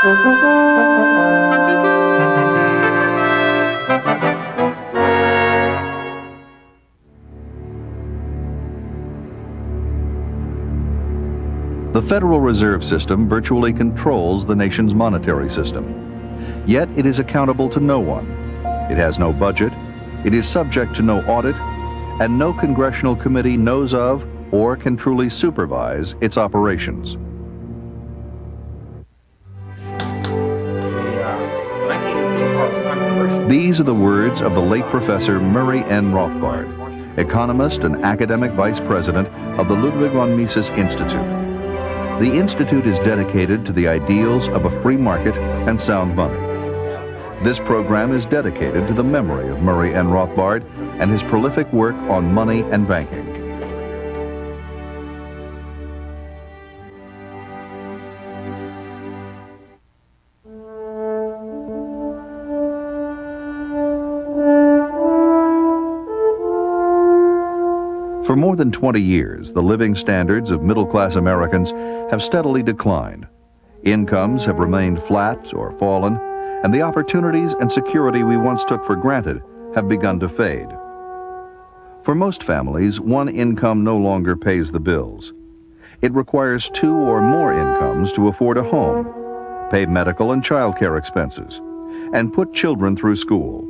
The Federal Reserve System virtually controls the nation's monetary system. Yet it is accountable to no one. It has no budget, it is subject to no audit, and no congressional committee knows of or can truly supervise its operations. These are the words of the late Professor Murray N. Rothbard, economist and academic vice president of the Ludwig von Mises Institute. The Institute is dedicated to the ideals of a free market and sound money. This program is dedicated to the memory of Murray N. Rothbard and his prolific work on money and banking. For more than 20 years, the living standards of middle-class Americans have steadily declined. Incomes have remained flat or fallen, and the opportunities and security we once took for granted have begun to fade. For most families, one income no longer pays the bills. It requires two or more incomes to afford a home, pay medical and child care expenses, and put children through school.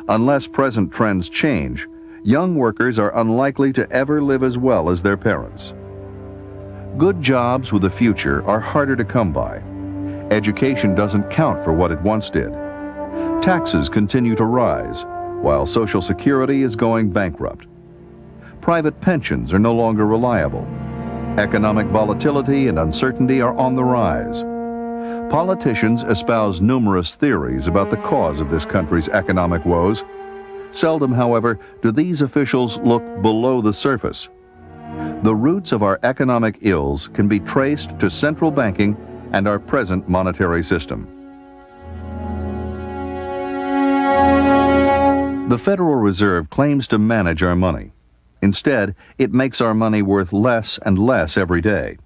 Unless present trends change, young workers are unlikely to ever live as well as their parents. Good jobs with a future are harder to come by. Education doesn't count for what it once did. Taxes continue to rise, while Social Security is going bankrupt. Private pensions are no longer reliable. Economic volatility and uncertainty are on the rise. Politicians espouse numerous theories about the cause of this country's economic woes. Seldom, however, do these officials look below the surface. The roots of our economic ills can be traced to central banking and our present monetary system. The Federal Reserve claims to manage our money. Instead, it makes our money worth less and less every day.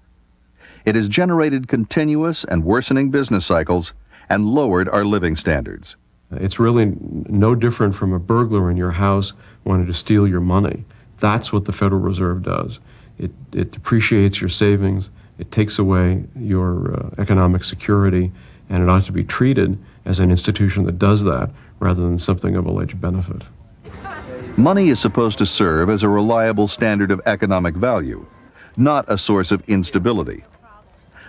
It has generated continuous and worsening business cycles and lowered our living standards. It's really no different from a burglar in your house wanting to steal your money. That's what the Federal Reserve does. It depreciates your savings, it takes away your economic security, and it ought to be treated as an institution that does that rather than something of alleged benefit. Money is supposed to serve as a reliable standard of economic value, not a source of instability.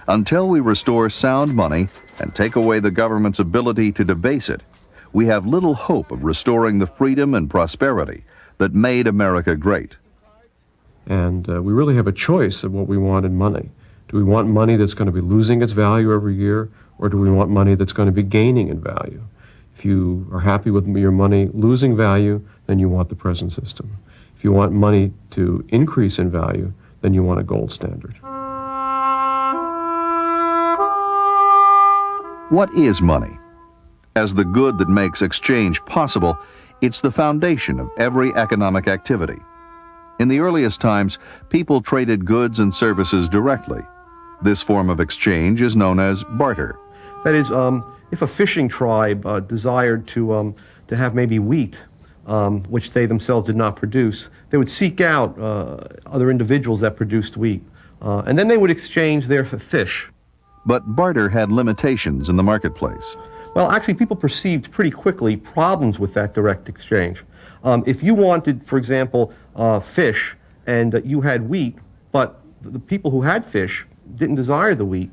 Until we restore sound money and take away the government's ability to debase it, we have little hope of restoring the freedom and prosperity that made America great. And we really have a choice of what we want in money. Do we want money that's going to be losing its value every year, or do we want money that's going to be gaining in value? If you are happy with your money losing value, then you want the present system. If you want money to increase in value, then you want a gold standard. What is money? As the good that makes exchange possible, it's the foundation of every economic activity. In the earliest times, people traded goods and services directly. This form of exchange is known as barter. That is, if a fishing tribe desired to have maybe wheat, which they themselves did not produce, they would seek out other individuals that produced wheat, and then they would exchange their fish. But barter had limitations in the marketplace. Well, actually, people perceived pretty quickly problems with that direct exchange. If you wanted, for example, fish, and you had wheat, but the people who had fish didn't desire the wheat,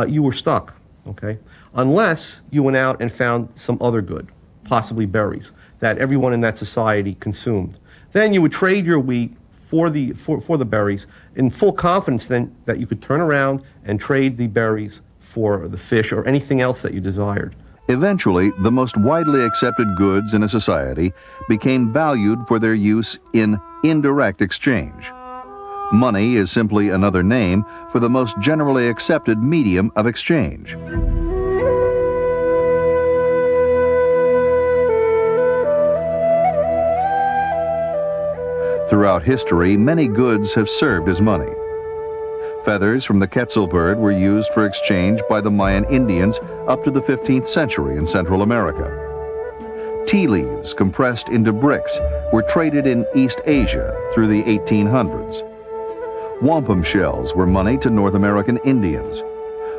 you were stuck, okay? Unless you went out and found some other good, possibly berries, that everyone in that society consumed. Then you would trade your wheat for the berries in full confidence then that you could turn around and trade the berries for the fish or anything else that you desired. Eventually, the most widely accepted goods in a society became valued for their use in indirect exchange. Money is simply another name for the most generally accepted medium of exchange. Throughout history, many goods have served as money. Feathers from the Quetzal bird were used for exchange by the Mayan Indians up to the 15th century in Central America. Tea leaves compressed into bricks were traded in East Asia through the 1800s. Wampum shells were money to North American Indians,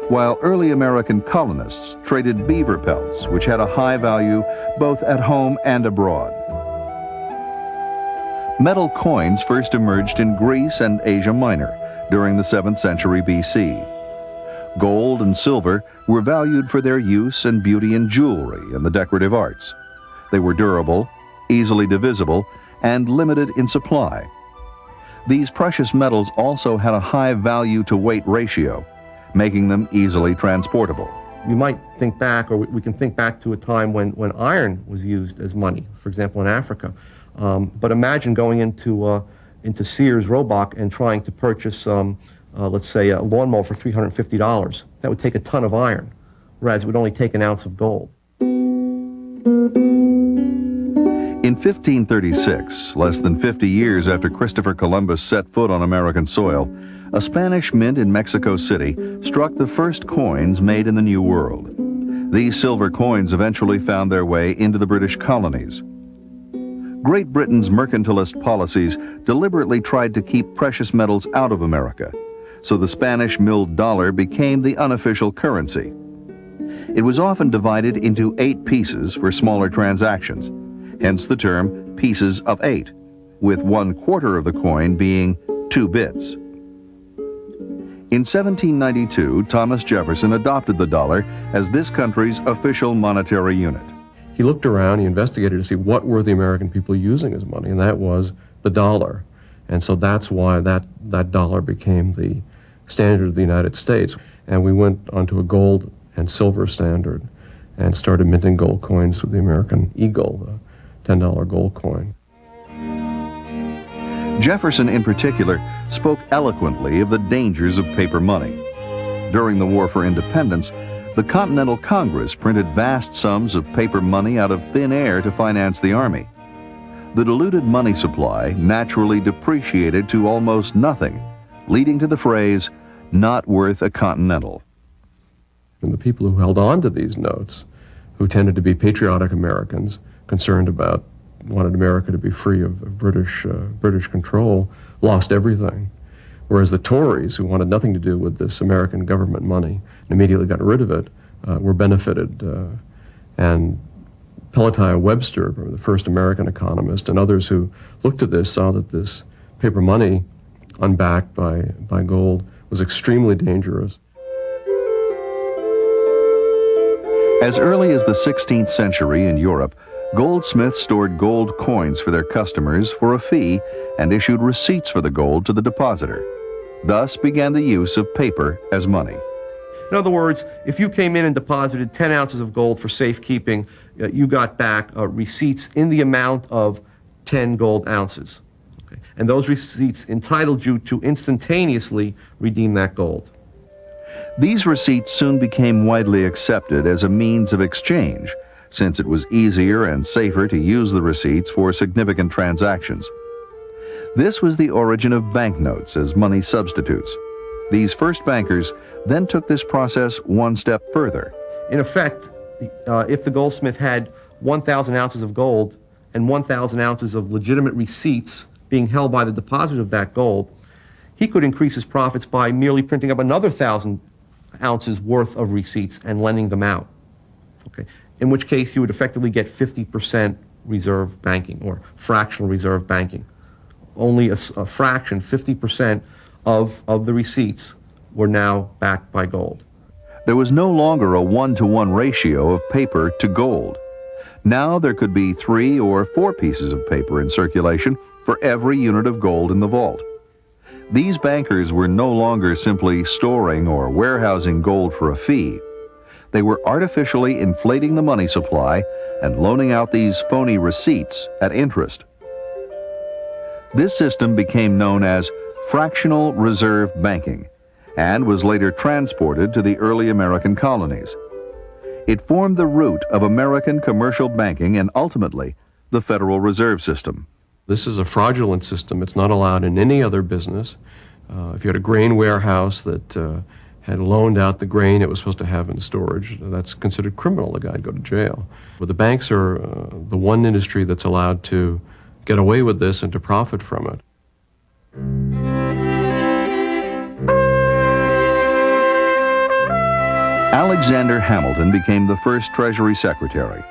while early American colonists traded beaver pelts, which had a high value both at home and abroad. Metal coins first emerged in Greece and Asia Minor during the 7th century BC. Gold and silver were valued for their use and beauty in jewelry and the decorative arts. They were durable, easily divisible, and limited in supply. These precious metals also had a high value-to-weight ratio, making them easily transportable. You might think back, or we can think back to a time when iron was used as money, for example, in Africa. But imagine going into Sears Roebuck and trying to purchase, let's say, a lawnmower for $350. That would take a ton of iron, whereas it would only take an ounce of gold. In 1536, less than 50 years after Christopher Columbus set foot on American soil, a Spanish mint in Mexico City struck the first coins made in the New World. These silver coins eventually found their way into the British colonies. Great Britain's mercantilist policies deliberately tried to keep precious metals out of America, so the Spanish milled dollar became the unofficial currency. It was often divided into 8 pieces for smaller transactions, hence the term pieces of 8, with 1/4 of the coin being 2 bits. In 1792, Thomas Jefferson adopted the dollar as this country's official monetary unit. He looked around, he investigated to see what were the American people using as money, and that was the dollar. And so that's why that dollar became the standard of the United States. And we went onto a gold and silver standard and started minting gold coins with the American Eagle, the $10 gold coin. Jefferson, in particular, spoke eloquently of the dangers of paper money. During the War for Independence, the Continental Congress printed vast sums of paper money out of thin air to finance the Army. The diluted money supply naturally depreciated to almost nothing, leading to the phrase, "not worth a Continental." And the people who held on to these notes, who tended to be patriotic Americans, wanted America to be free of British control, lost everything. Whereas the Tories, who wanted nothing to do with this American government money and immediately got rid of it, were benefited. And Pelatiah Webster, the first American economist, and others who looked at this saw that this paper money, unbacked by gold, was extremely dangerous. As early as the 16th century in Europe, goldsmiths stored gold coins for their customers for a fee and issued receipts for the gold to the depositor. Thus began the use of paper as money. In other words, if you came in and deposited 10 ounces of gold for safekeeping, you got back receipts in the amount of 10 gold ounces. Okay? And those receipts entitled you to instantaneously redeem that gold. These receipts soon became widely accepted as a means of exchange, since it was easier and safer to use the receipts for significant transactions. This was the origin of banknotes as money substitutes. These first bankers then took this process one step further. In effect, if the goldsmith had 1,000 ounces of gold and 1,000 ounces of legitimate receipts being held by the depositor of that gold, he could increase his profits by merely printing up another 1,000 ounces worth of receipts and lending them out. Okay? In which case you would effectively get 50% reserve banking or fractional reserve banking. Only a fraction, 50% of the receipts were now backed by gold. There was no longer a 1-to-1 ratio of paper to gold. Now there could be 3 or 4 pieces of paper in circulation for every unit of gold in the vault. These bankers were no longer simply storing or warehousing gold for a fee. They were artificially inflating the money supply and loaning out these phony receipts at interest. This system became known as fractional reserve banking and was later transported to the early American colonies. It formed the root of American commercial banking and ultimately the Federal Reserve System. This is a fraudulent system. It's not allowed in any other business. If you had a grain warehouse that had loaned out the grain it was supposed to have in storage, that's considered criminal. The guy'd go to jail. But the banks are the one industry that's allowed to get away with this and to profit from it. Alexander Hamilton became the first Treasury Secretary,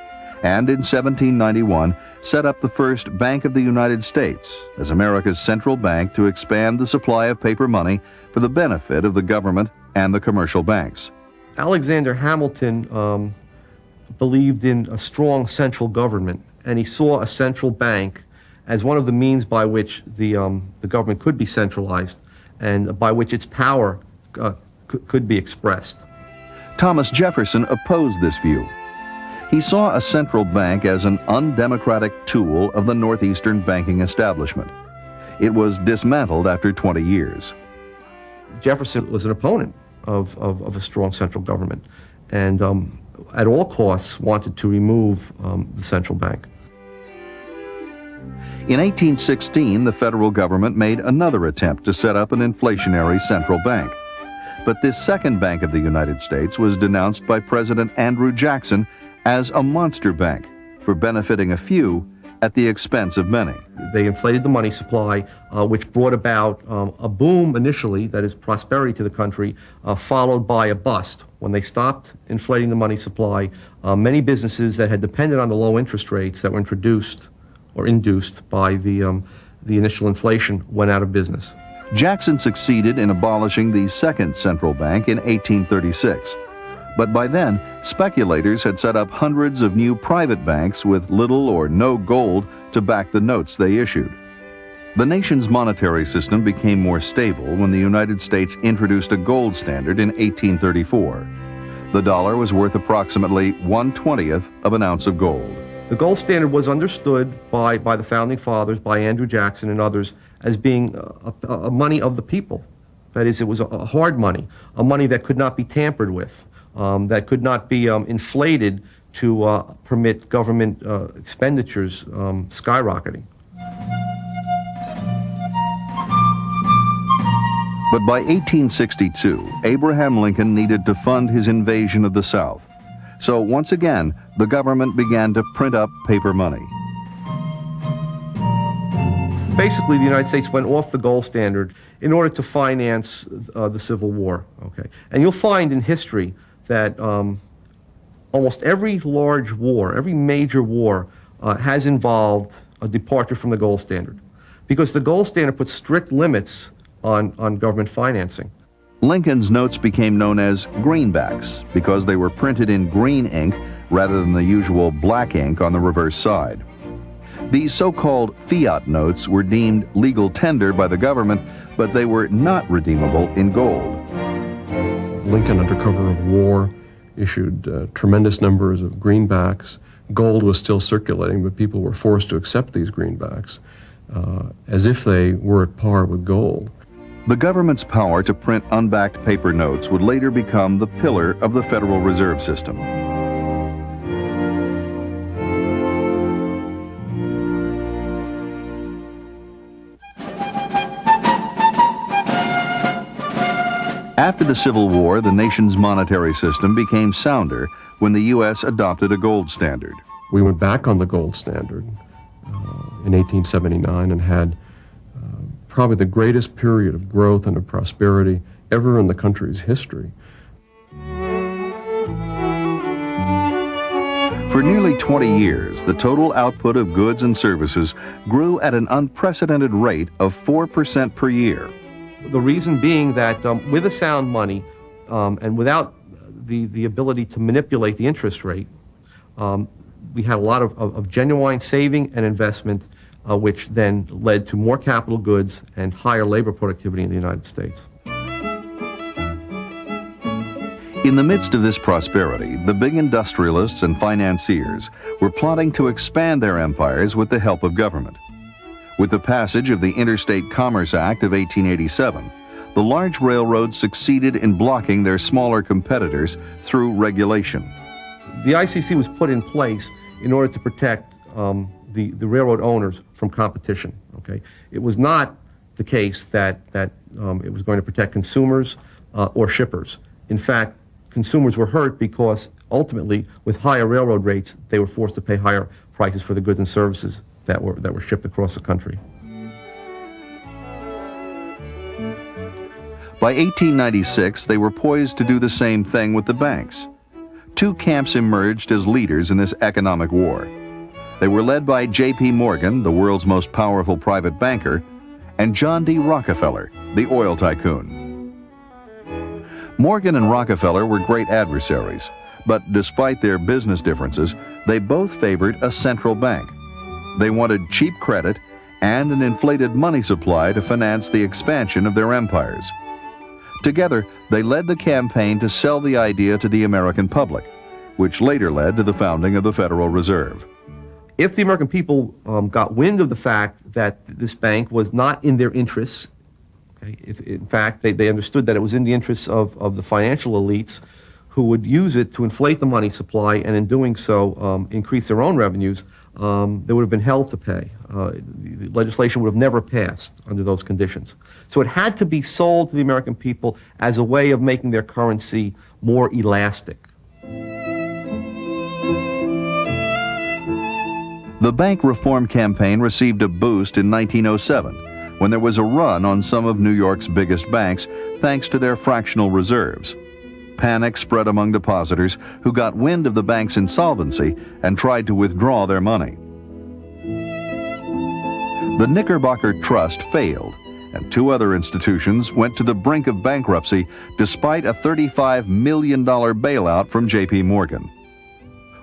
and in 1791 set up the first Bank of the United States as America's central bank to expand the supply of paper money for the benefit of the government and the commercial banks. Alexander Hamilton believed in a strong central government, and he saw a central bank as one of the means by which the government could be centralized and by which its power could be expressed. Thomas Jefferson opposed this view. He saw a central bank as an undemocratic tool of the northeastern banking establishment. It was dismantled after 20 years. Jefferson was an opponent of a strong central government, and at all costs wanted to remove the central bank. In 1816, the federal government made another attempt to set up an inflationary central bank. But this second Bank of the United States was denounced by President Andrew Jackson as a monster bank for benefiting a few at the expense of many. They inflated the money supply, which brought about a boom initially, that is prosperity to the country, followed by a bust. When they stopped inflating the money supply, many businesses that had depended on the low interest rates that were introduced or induced by the initial inflation went out of business. Jackson succeeded in abolishing the second central bank in 1836. But by then, speculators had set up hundreds of new private banks with little or no gold to back the notes they issued. The nation's monetary system became more stable when the United States introduced a gold standard in 1834. The dollar was worth approximately 1/20th of an ounce of gold. The gold standard was understood by the Founding Fathers, by Andrew Jackson and others, as being a money of the people. That is, it was a hard money, a money that could not be tampered with, that could not be inflated to permit government expenditures skyrocketing. But by 1862, Abraham Lincoln needed to fund his invasion of the South. So once again, the government began to print up paper money. Basically, the United States went off the gold standard in order to finance the Civil War. Okay, and you'll find in history that almost every large war, every major war, has involved a departure from the gold standard, because the gold standard puts strict limits on government financing. Lincoln's notes became known as greenbacks because they were printed in green ink rather than the usual black ink on the reverse side. These so-called fiat notes were deemed legal tender by the government, but they were not redeemable in gold. Lincoln, under cover of war, issued tremendous numbers of greenbacks. Gold was still circulating, but people were forced to accept these greenbacks as if they were at par with gold. The government's power to print unbacked paper notes would later become the pillar of the Federal Reserve System. After the Civil War, the nation's monetary system became sounder when the U.S. adopted a gold standard. We went back on the gold standard in 1879 and had probably the greatest period of growth and of prosperity ever in the country's history. For nearly 20 years, the total output of goods and services grew at an unprecedented rate of 4% per year. The reason being that with a sound money and without the ability to manipulate the interest rate, we had a lot of genuine saving and investment, which then led to more capital goods and higher labor productivity in the United States. In the midst of this prosperity, the big industrialists and financiers were plotting to expand their empires with the help of government. With the passage of the Interstate Commerce Act of 1887, the large railroads succeeded in blocking their smaller competitors through regulation. The ICC was put in place in order to protect the railroad owners from competition. Okay, it was not the case that it was going to protect consumers or shippers. In fact, consumers were hurt because ultimately, with higher railroad rates, they were forced to pay higher prices for the goods and services that were shipped across the country. By 1896, they were poised to do the same thing with the banks. Two camps emerged as leaders in this economic war. They were led by J.P. Morgan, the world's most powerful private banker, and John D. Rockefeller, the oil tycoon. Morgan and Rockefeller were great adversaries, but despite their business differences, they both favored a central bank. They wanted cheap credit and an inflated money supply to finance the expansion of their empires. Together, they led the campaign to sell the idea to the American public, which later led to the founding of the Federal Reserve. If the American people got wind of the fact that this bank was not in their interests, okay, if in fact they understood that it was in the interests of the financial elites who would use it to inflate the money supply and in doing so increase their own revenues, they would have been held to pay. The legislation would have never passed under those conditions. So it had to be sold to the American people as a way of making their currency more elastic. The bank reform campaign received a boost in 1907 when there was a run on some of New York's biggest banks thanks to their fractional reserves. Panic spread among depositors who got wind of the bank's insolvency and tried to withdraw their money. The Knickerbocker Trust failed, and two other institutions went to the brink of bankruptcy despite a $35 million bailout from J.P. Morgan.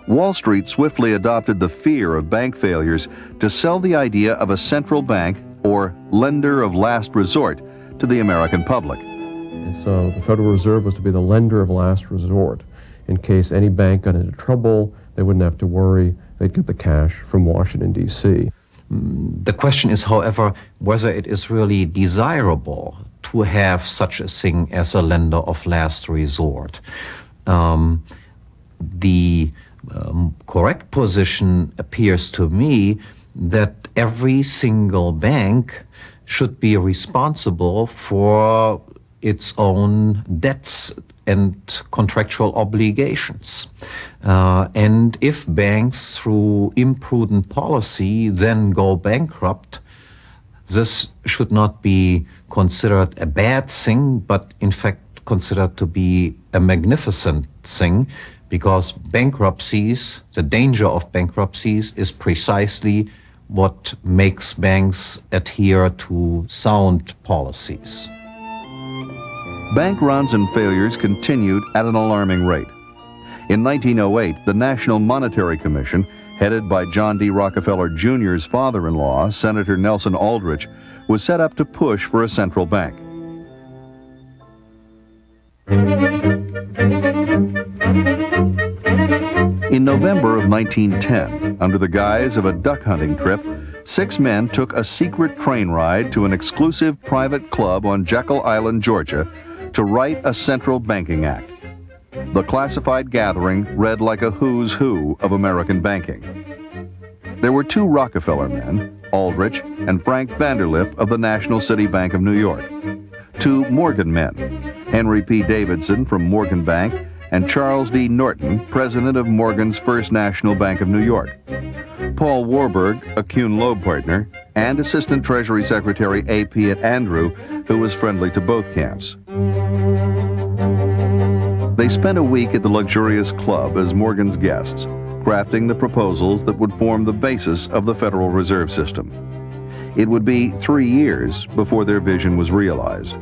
Wall Street swiftly adopted the fear of bank failures to sell the idea of a central bank, or lender of last resort, to the American public. And so the Federal Reserve was to be the lender of last resort. In case any bank got into trouble, they wouldn't have to worry. They'd get the cash from Washington, D.C. The question is, however, whether it is really desirable to have such a thing as a lender of last resort. The correct position appears to me that every single bank should be responsible for its own debts and contractual obligations. And if banks, through imprudent policy, then go bankrupt, this should not be considered a bad thing, but in fact considered to be a magnificent thing, because bankruptcies, the danger of bankruptcies, is precisely what makes banks adhere to sound policies. Bank runs and failures continued at an alarming rate. In 1908, the National Monetary Commission, headed by John D. Rockefeller Jr.'s father-in-law, Senator Nelson Aldrich, was set up to push for a central bank. In November of 1910, under the guise of a duck hunting trip, 6 men took a secret train ride to an exclusive private club on Jekyll Island, Georgia, to write a central banking act. The classified gathering read like a who's who of American banking. There were 2 Rockefeller men, Aldrich and Frank Vanderlip of the National City Bank of New York, 2 Morgan men, Henry P. Davidson from Morgan Bank and Charles D. Norton, president of Morgan's First National Bank of New York, Paul Warburg, a Kuhn Loeb partner, and Assistant Treasury Secretary A.P. Andrew, who was friendly to both camps. They spent a week at the luxurious club as Morgan's guests, crafting the proposals that would form the basis of the Federal Reserve System. It would be 3 years before their vision was realized.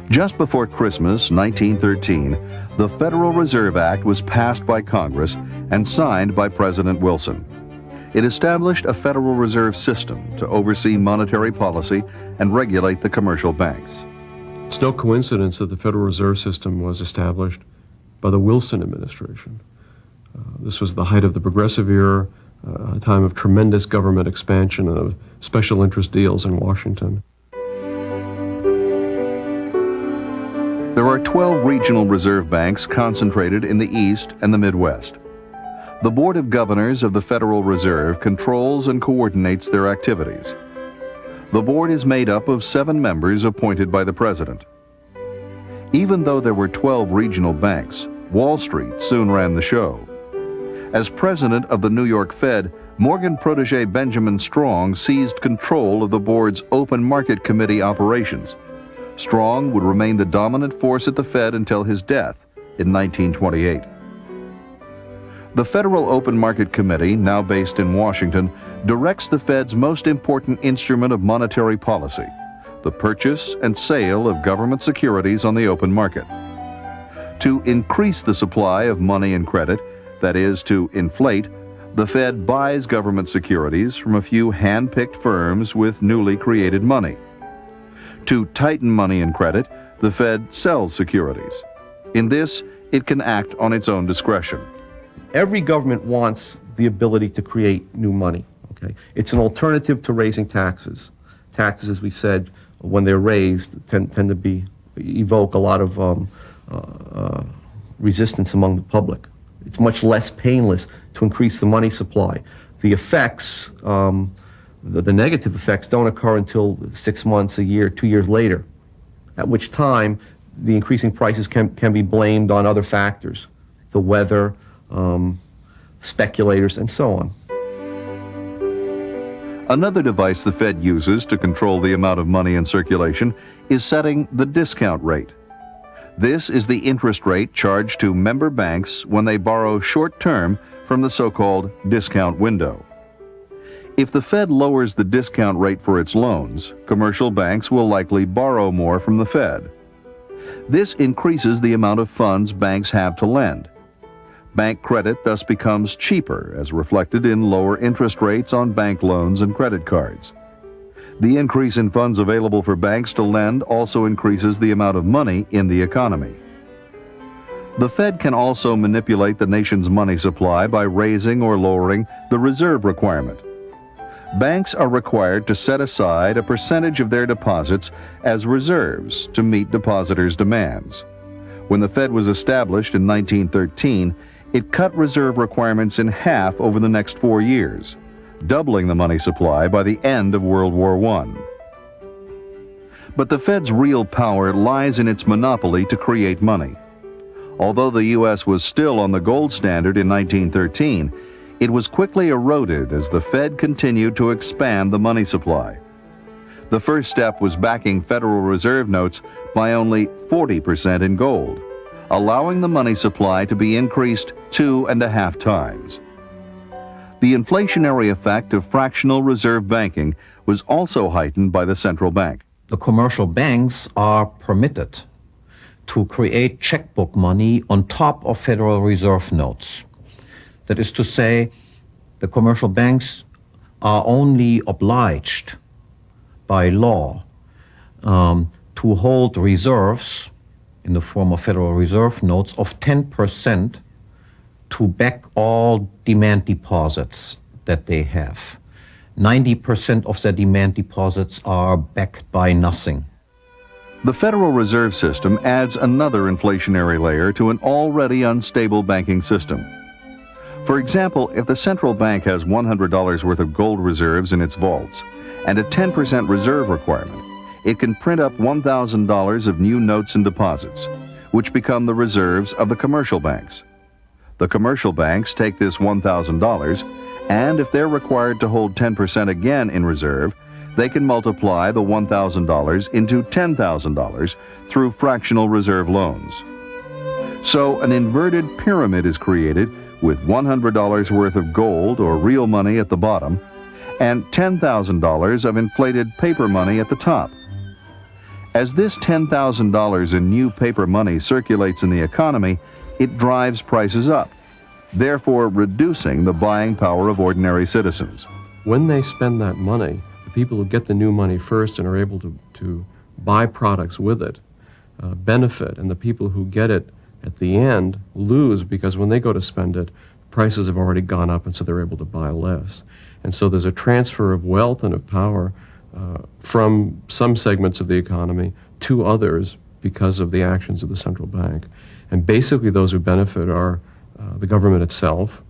Just before Christmas 1913, the Federal Reserve Act was passed by Congress and signed by President Wilson. It established a Federal Reserve System to oversee monetary policy and regulate the commercial banks. It's no coincidence that the Federal Reserve System was established by the Wilson administration. This was the height of the Progressive era, a time of tremendous government expansion and of special interest deals in Washington. There are 12 regional reserve banks concentrated in the East and the Midwest. The Board of Governors of the Federal Reserve controls and coordinates their activities. The board is made up of 7 members appointed by the president. Even though there were 12 regional banks, Wall Street soon ran the show. As president of the New York Fed, Morgan protege Benjamin Strong seized control of the board's open market committee operations. Strong would remain the dominant force at the Fed until his death in 1928. The Federal Open Market Committee, now based in Washington, directs the Fed's most important instrument of monetary policy, the purchase and sale of government securities on the open market. To increase the supply of money and credit, that is, to inflate, the Fed buys government securities from a few hand-picked firms with newly created money. To tighten money and credit, the Fed sells securities. In this, it can act on its own discretion. Every government wants the ability to create new money. Okay? It's an alternative to raising taxes. Taxes, as we said, when they're raised, tend to evoke a lot of resistance among the public. It's much less painless to increase the money supply. The effects, the negative effects, don't occur until 6 months, a year, 2 years later, at which time the increasing prices can be blamed on other factors, the weather, speculators, and so on. Another device the Fed uses to control the amount of money in circulation is setting the discount rate. This is the interest rate charged to member banks when they borrow short-term from the so-called discount window. If the Fed lowers the discount rate for its loans, commercial banks will likely borrow more from the Fed. This increases the amount of funds banks have to lend. Bank credit thus becomes cheaper, as reflected in lower interest rates on bank loans and credit cards. The increase in funds available for banks to lend also increases the amount of money in the economy. The Fed can also manipulate the nation's money supply by raising or lowering the reserve requirement. Banks are required to set aside a percentage of their deposits as reserves to meet depositors' demands. When the Fed was established in 1913, it cut reserve requirements in half over the next 4 years, doubling the money supply by the end of World War I. But the Fed's real power lies in its monopoly to create money. Although the U.S. was still on the gold standard in 1913, it was quickly eroded as the Fed continued to expand the money supply. The first step was backing Federal Reserve notes by only 40% in gold, allowing the money supply to be increased 2.5 times. The inflationary effect of fractional reserve banking was also heightened by the central bank. The commercial banks are permitted to create checkbook money on top of Federal Reserve notes. That is to say, the commercial banks are only obliged by law to hold reserves in the form of Federal Reserve notes of 10% to back all demand deposits that they have. 90% of their demand deposits are backed by nothing. The Federal Reserve System adds another inflationary layer to an already unstable banking system. For example, if the central bank has $100 worth of gold reserves in its vaults and a 10% reserve requirement, it can print up $1,000 of new notes and deposits, which become the reserves of the commercial banks. The commercial banks take this $1,000, and if they're required to hold 10% again in reserve, they can multiply the $1,000 into $10,000 through fractional reserve loans. So an inverted pyramid is created with $100 worth of gold or real money at the bottom and $10,000 of inflated paper money at the top. As this $10,000 in new paper money circulates in the economy, it drives prices up, therefore reducing the buying power of ordinary citizens. When they spend that money, the people who get the new money first and are able to buy products with it benefit, and the people who get it at the end lose, because when they go to spend it, prices have already gone up, and so they're able to buy less. And so there's a transfer of wealth and of power from some segments of the economy to others because of the actions of the central bank. And basically those who benefit are the government itself,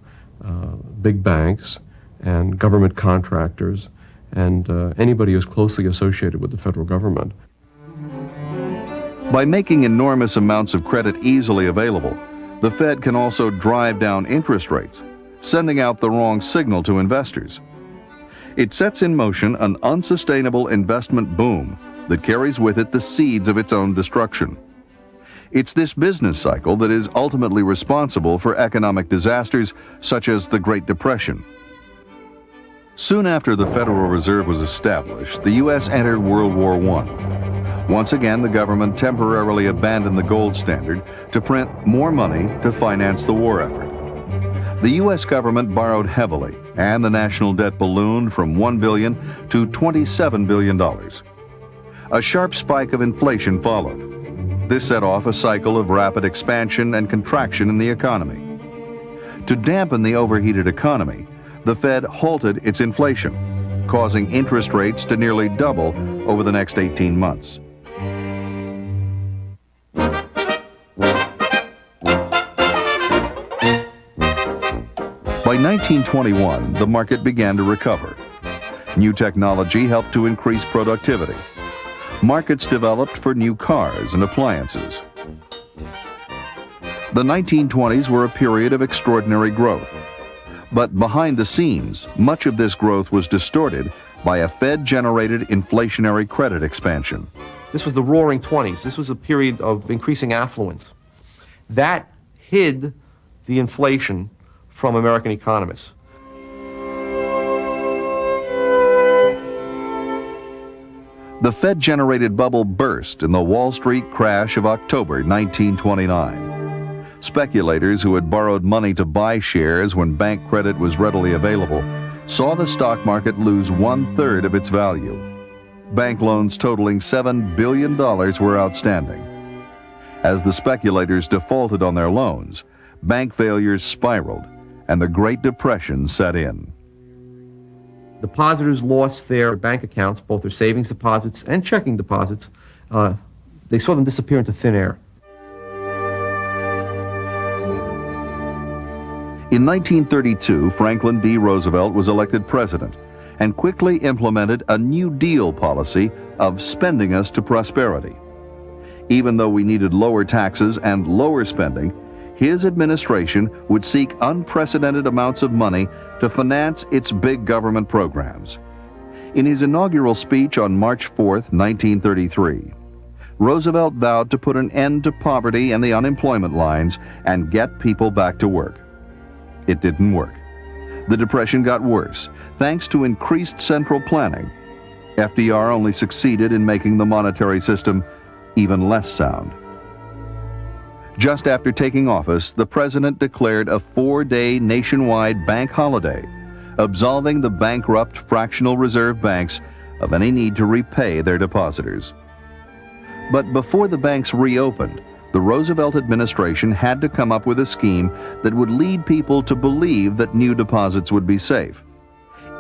big banks, and government contractors, and anybody who's closely associated with the federal government. By making enormous amounts of credit easily available, the Fed can also drive down interest rates, sending out the wrong signal to investors. It sets in motion an unsustainable investment boom that carries with it the seeds of its own destruction. It's this business cycle that is ultimately responsible for economic disasters such as the Great Depression. Soon after the Federal Reserve was established, the U.S. entered World War I. Once again, the government temporarily abandoned the gold standard to print more money to finance the war effort. The U.S. government borrowed heavily, and the national debt ballooned from $1 billion to $27 billion. A sharp spike of inflation followed. This set off a cycle of rapid expansion and contraction in the economy. To dampen the overheated economy, the Fed halted its inflation, causing interest rates to nearly double over the next 18 months. By 1921, the market began to recover. New technology helped to increase productivity. Markets developed for new cars and appliances. The 1920s were a period of extraordinary growth. But behind the scenes, much of this growth was distorted by a Fed-generated inflationary credit expansion. This was the Roaring 20s. This was a period of increasing affluence. That hid the inflation from American economists. The Fed-generated bubble burst in the Wall Street crash of October 1929. Speculators who had borrowed money to buy shares when bank credit was readily available saw the stock market lose 1/3 of its value. Bank loans totaling $7 billion were outstanding. As the speculators defaulted on their loans, bank failures spiraled, and the Great Depression set in. Depositors lost their bank accounts, both their savings deposits and checking deposits. They saw them disappear into thin air. In 1932, Franklin D. Roosevelt was elected president and quickly implemented a New Deal policy of spending us to prosperity. Even though we needed lower taxes and lower spending, his administration would seek unprecedented amounts of money to finance its big government programs. In his inaugural speech on March 4, 1933, Roosevelt vowed to put an end to poverty and the unemployment lines and get people back to work. It didn't work. The Depression got worse, thanks to increased central planning. FDR only succeeded in making the monetary system even less sound. Just after taking office, the president declared a 4-day nationwide bank holiday, absolving the bankrupt fractional reserve banks of any need to repay their depositors. But before the banks reopened, the Roosevelt administration had to come up with a scheme that would lead people to believe that new deposits would be safe.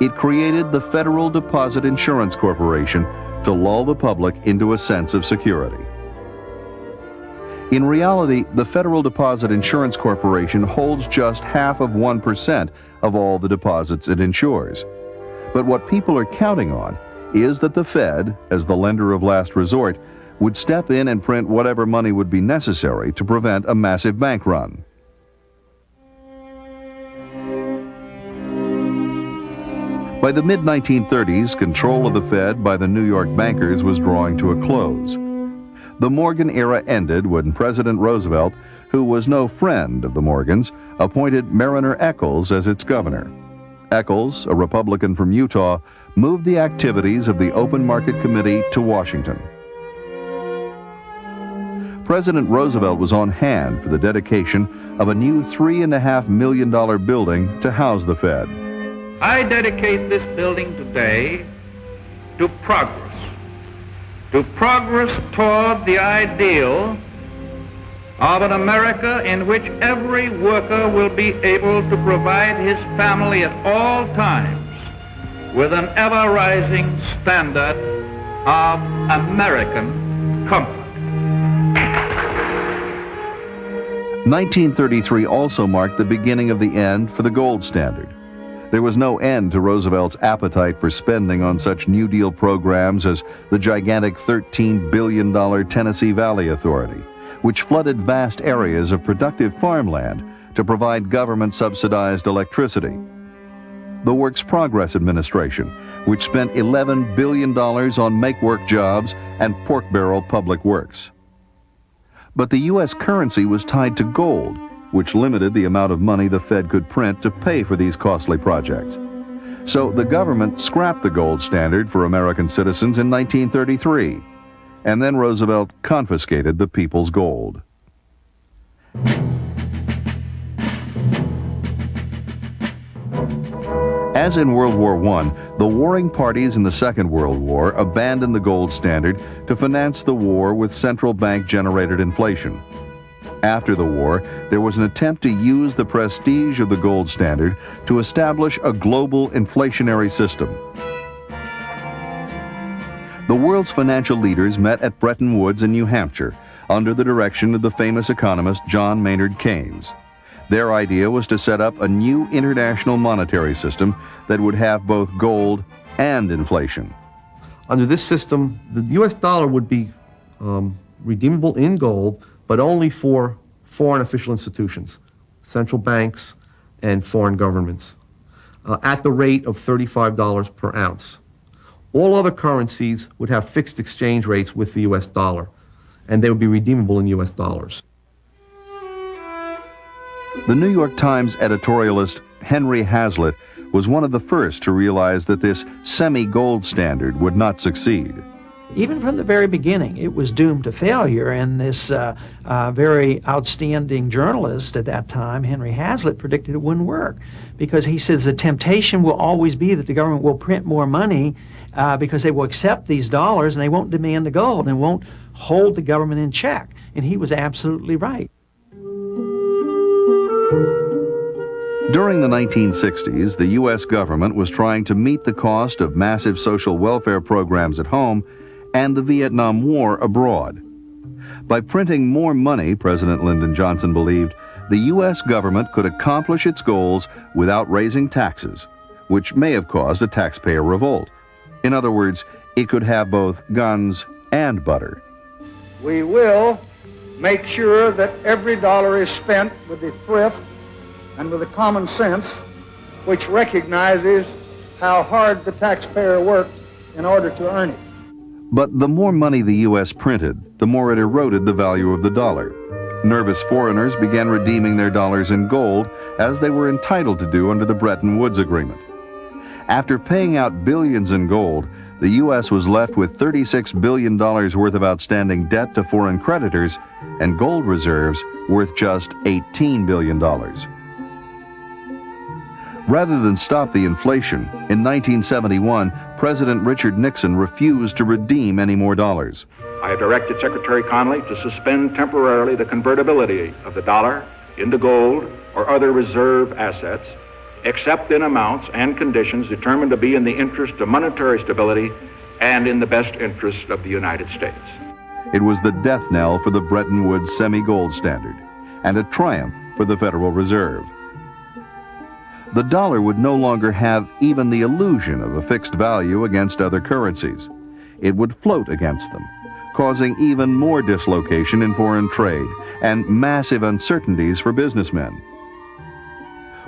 It created the Federal Deposit Insurance Corporation to lull the public into a sense of security. In reality, the Federal Deposit Insurance Corporation holds just 0.5% of all the deposits it insures. But what people are counting on is that the Fed, as the lender of last resort, would step in and print whatever money would be necessary to prevent a massive bank run. By the mid-1930s, control of the Fed by the New York bankers was drawing to a close. The Morgan era ended when President Roosevelt, who was no friend of the Morgans, appointed Mariner Eccles as its governor. Eccles, a Republican from Utah, moved the activities of the Open Market Committee to Washington. President Roosevelt was on hand for the dedication of a new $3.5 million building to house the Fed. I dedicate this building today to progress toward the ideal of an America in which every worker will be able to provide his family at all times with an ever-rising standard of American comfort. 1933 also marked the beginning of the end for the gold standard. There was no end to Roosevelt's appetite for spending on such New Deal programs as the gigantic $13 billion Tennessee Valley Authority, which flooded vast areas of productive farmland to provide government-subsidized electricity. The Works Progress Administration, which spent $11 billion on make-work jobs and pork-barrel public works. But the U.S. currency was tied to gold, which limited the amount of money the Fed could print to pay for these costly projects. So the government scrapped the gold standard for American citizens in 1933, and then Roosevelt confiscated the people's gold. As in World War I, the warring parties in the Second World War abandoned the gold standard to finance the war with central bank-generated inflation. After the war, there was an attempt to use the prestige of the gold standard to establish a global inflationary system. The world's financial leaders met at Bretton Woods in New Hampshire under the direction of the famous economist John Maynard Keynes. Their idea was to set up a new international monetary system that would have both gold and inflation. Under this system, the U.S. dollar would be redeemable in gold, but only for foreign official institutions, central banks and foreign governments, at the rate of $35 per ounce. All other currencies would have fixed exchange rates with the U.S. dollar, and they would be redeemable in U.S. dollars. The New York Times editorialist Henry Hazlitt was one of the first to realize that this semi-gold standard would not succeed. Even from the very beginning, it was doomed to failure, and this very outstanding journalist at that time, Henry Hazlitt, predicted it wouldn't work, because he says the temptation will always be that the government will print more money because they will accept these dollars and they won't demand the gold and won't hold the government in check. And he was absolutely right. During the 1960s, the U.S. government was trying to meet the cost of massive social welfare programs at home and the Vietnam War abroad. By printing more money, President Lyndon Johnson believed, the U.S. government could accomplish its goals without raising taxes, which may have caused a taxpayer revolt. In other words, it could have both guns and butter. We will make sure that every dollar is spent with the thrift and with the common sense which recognizes how hard the taxpayer worked in order to earn it. But the more money the U.S. printed, the more it eroded the value of the dollar. Nervous foreigners began redeeming their dollars in gold, as they were entitled to do under the Bretton Woods Agreement. After paying out billions in gold, the U.S. was left with $36 billion worth of outstanding debt to foreign creditors and gold reserves worth just $18 billion. Rather than stop the inflation, in 1971, President Richard Nixon refused to redeem any more dollars. I have directed Secretary Connally to suspend temporarily the convertibility of the dollar into gold or other reserve assets, except in amounts and conditions determined to be in the interest of monetary stability and in the best interest of the United States. It was the death knell for the Bretton Woods semi-gold standard, and a triumph for the Federal Reserve. The dollar would no longer have even the illusion of a fixed value against other currencies. It would float against them, causing even more dislocation in foreign trade and massive uncertainties for businessmen.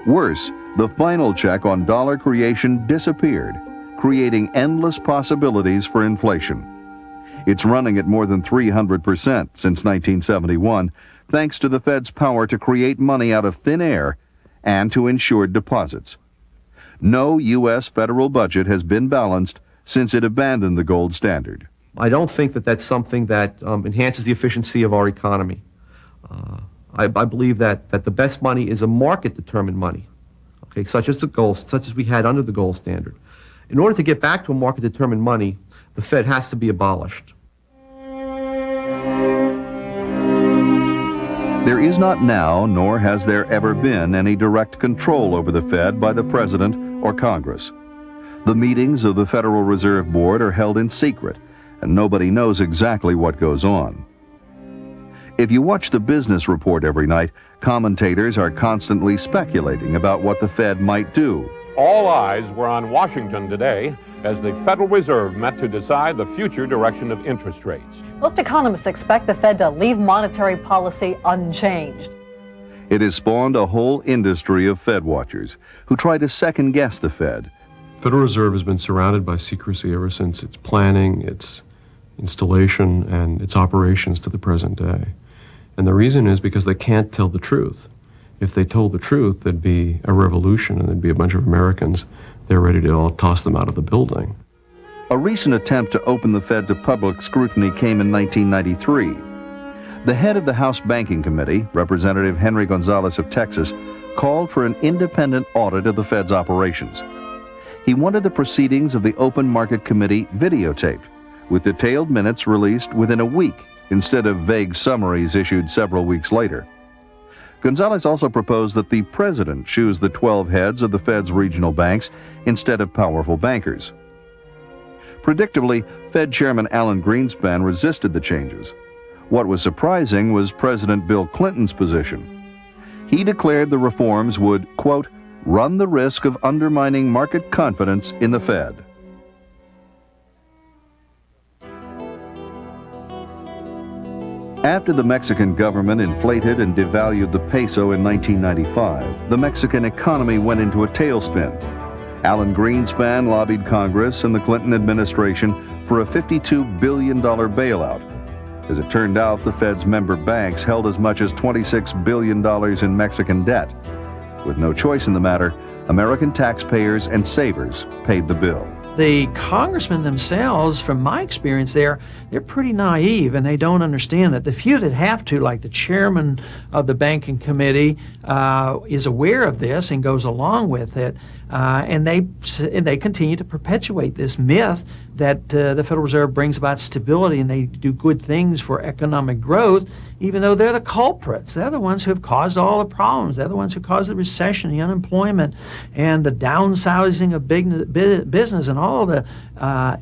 Worse, the final check on dollar creation disappeared, creating endless possibilities for inflation. It's running at more than 300% since 1971, thanks to the Fed's power to create money out of thin air and to insured deposits. No U.S. federal budget has been balanced since it abandoned the gold standard. I don't think that that's something that enhances the efficiency of our economy. I believe that the best money is a market-determined money, okay, such as we had under the gold standard. In order to get back to a market-determined money, the Fed has to be abolished. There is not now, nor has there ever been, any direct control over the Fed by the President or Congress. The meetings of the Federal Reserve Board are held in secret, and nobody knows exactly what goes on. If you watch the business report every night, commentators are constantly speculating about what the Fed might do. all eyes were on Washington today as the Federal Reserve met to decide the future direction of interest rates. Most economists expect the Fed to leave monetary policy unchanged. It has spawned a whole industry of Fed watchers who try to second-guess the Fed. Federal Reserve has been surrounded by secrecy ever since its planning, its installation, and its operations to the present day. And the reason is because they can't tell the truth. If they told the truth, there'd be a revolution and there'd be a bunch of Americans there ready to all toss them out of the building. A recent attempt to open the Fed to public scrutiny came in 1993. The head of the House Banking Committee, Representative Henry Gonzalez of Texas, called for an independent audit of the Fed's operations. He wanted the proceedings of the Open Market Committee videotaped, with detailed minutes released within a week instead of vague summaries issued several weeks later. Gonzalez also proposed that the president choose the 12 heads of the Fed's regional banks instead of powerful bankers. Predictably, Fed Chairman Alan Greenspan resisted the changes. What was surprising was President Bill Clinton's position. He declared the reforms would, quote, run the risk of undermining market confidence in the Fed. After the Mexican government inflated and devalued the peso in 1995, the Mexican economy went into a tailspin. Alan Greenspan lobbied Congress and the Clinton administration for a $52 billion bailout. As it turned out, the Fed's member banks held as much as $26 billion in Mexican debt. With no choice in the matter, American taxpayers and savers paid the bill. The congressmen themselves, from my experience there, they're pretty naive and they don't understand it. The few that have to, like the chairman of the banking committee, is aware of this and goes along with it, and they continue to perpetuate this myth that the Federal Reserve brings about stability and they do good things for economic growth, even though they're the culprits. They're the ones who have caused all the problems. They're the ones who caused the recession, the unemployment, and the downsizing of business and all the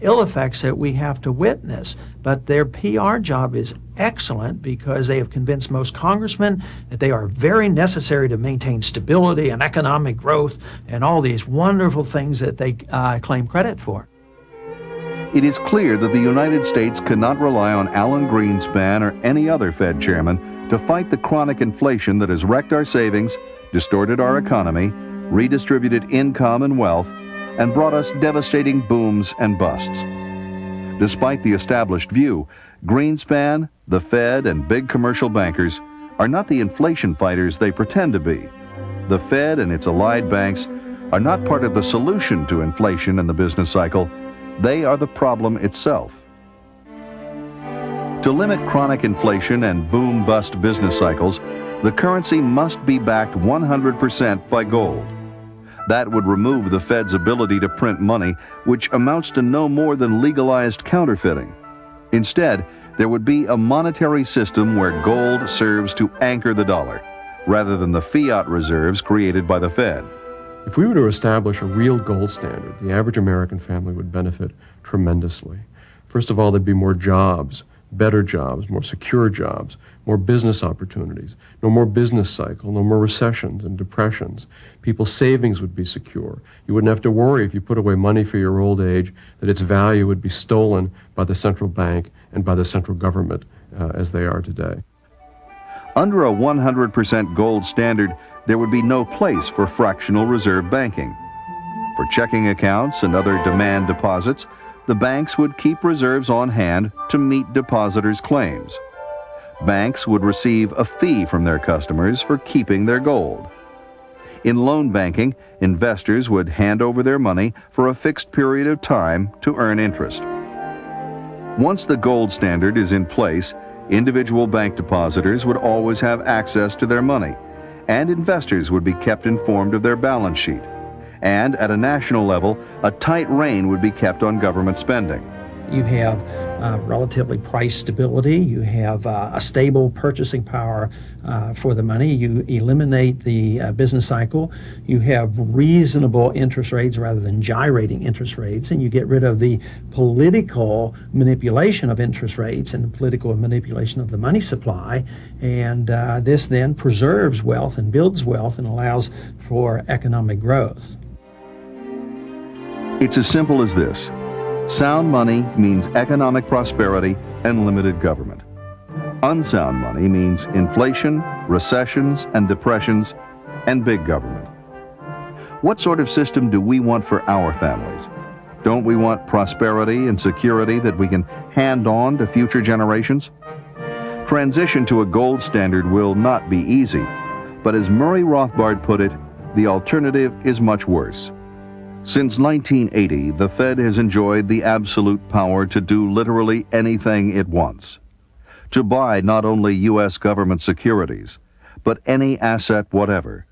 ill effects that we have to witness. But their PR job is excellent because they have convinced most congressmen that they are very necessary to maintain stability and economic growth and all these wonderful things that they claim credit for. It is clear that the United States cannot rely on Alan Greenspan or any other Fed chairman to fight the chronic inflation that has wrecked our savings, distorted our economy, redistributed income and wealth, and brought us devastating booms and busts. Despite the established view, Greenspan, the Fed, and big commercial bankers are not the inflation fighters they pretend to be. The Fed and its allied banks are not part of the solution to inflation in the business cycle. They are the problem itself. To limit chronic inflation and boom-bust business cycles, the currency must be backed 100% by gold. That would remove the Fed's ability to print money, which amounts to no more than legalized counterfeiting. Instead, there would be a monetary system where gold serves to anchor the dollar, rather than the fiat reserves created by the Fed. If we were to establish a real gold standard, the average American family would benefit tremendously. First of all, there'd be more jobs, better jobs, more secure jobs, more business opportunities, no more business cycle, no more recessions and depressions. People's savings would be secure. You wouldn't have to worry if you put away money for your old age that its value would be stolen by the central bank and by the central government as they are today. Under a 100% gold standard, there would be no place for fractional reserve banking. For checking accounts and other demand deposits, the banks would keep reserves on hand to meet depositors' claims. Banks would receive a fee from their customers for keeping their gold. In loan banking, investors would hand over their money for a fixed period of time to earn interest. Once the gold standard is in place, individual bank depositors would always have access to their money, and investors would be kept informed of their balance sheet. And at a national level, a tight rein would be kept on government spending. You have relatively price stability. You have a stable purchasing power for the money. You eliminate the business cycle. You have reasonable interest rates rather than gyrating interest rates, and you get rid of the political manipulation of interest rates and the political manipulation of the money supply. And this then preserves wealth and builds wealth and allows for economic growth. It's as simple as this. Sound money means economic prosperity and limited government. Unsound money means inflation, recessions and depressions, and big government. What sort of system do we want for our families? Don't we want prosperity and security that we can hand on to future generations? Transition to a gold standard will not be easy, but as Murray Rothbard put it, the alternative is much worse. Since 1980, the Fed has enjoyed the absolute power to do literally anything it wants. To buy not only U.S. government securities, but any asset whatever.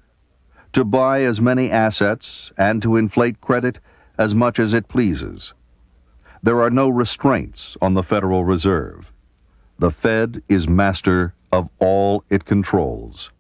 To buy as many assets and to inflate credit as much as it pleases. There are no restraints on the Federal Reserve. The Fed is master of all it controls.